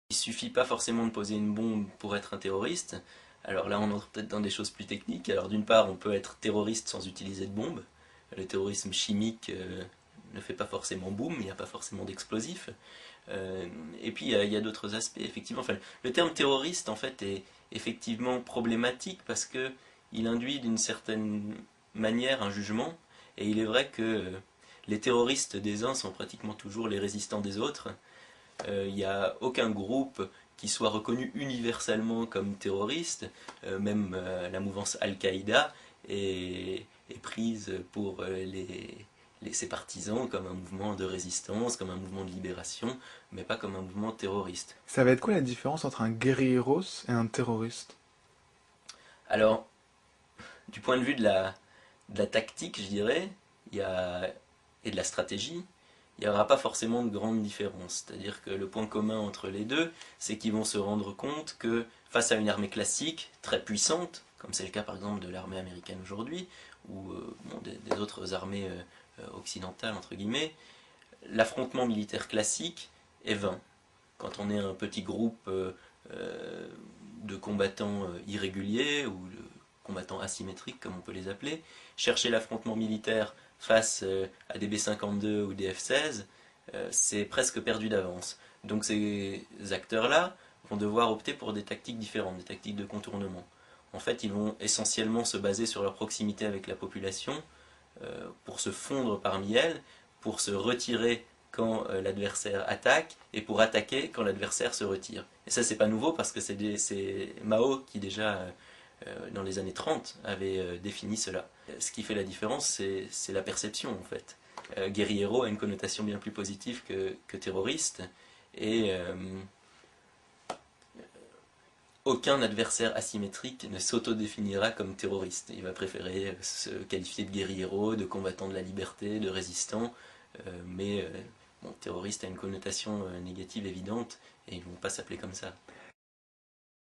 Il suffit pas forcément de poser une bombe pour être un terroriste. Alors là, on entre peut-être dans des choses plus techniques. Alors d'une part, on peut être terroriste sans utiliser de bombe. Le terrorisme chimique ne fait pas forcément boum, il n'y a pas forcément d'explosifs. Euh, et puis il y a d'autres aspects, effectivement. Enfin, le terme terroriste, en fait, est effectivement problématique parce que il induit d'une certaine manière un jugement. Et il est vrai que les terroristes des uns sont pratiquement toujours les résistants des autres. Il n'y a aucun groupe qui soit reconnu universellement comme terroriste, même la mouvance Al-Qaïda est prise pour ses partisans comme un mouvement de résistance, comme un mouvement de libération, mais pas comme un mouvement terroriste. Ça va être quoi la différence entre un guerrilleros et un terroriste? Alors, du point de vue de la tactique, je dirais, il y a, et de la stratégie, il n'y aura pas forcément de grande différence. C'est-à-dire que le point commun entre les deux, c'est qu'ils vont se rendre compte que face à une armée classique, très puissante, comme c'est le cas par exemple de l'armée américaine aujourd'hui, ou bon, des autres armées occidentales, entre guillemets, l'affrontement militaire classique est vain. Quand on est un petit groupe euh, de combattants irréguliers ou de combattants asymétriques, comme on peut les appeler, chercher l'affrontement militaire face à des B-52 ou des F-16, c'est presque perdu d'avance. Donc ces acteurs-là vont devoir opter pour des tactiques différentes, des tactiques de contournement. En fait, ils vont essentiellement se baser sur leur proximité avec la population pour se fondre parmi elles, pour se retirer quand l'adversaire attaque et pour attaquer quand l'adversaire se retire. Et ça, c'est pas nouveau parce que c'est Mao qui déjà dans les années 30 avait défini cela. Ce qui fait la différence, c'est la perception en fait. Guerriero a une connotation bien plus positive que terroriste et aucun adversaire asymétrique ne s'autodéfinira comme terroriste. Il va préférer se qualifier de guerriero, de combattant de la liberté, de résistant, mais bon, terroriste a une connotation négative évidente et ils ne vont pas s'appeler comme ça.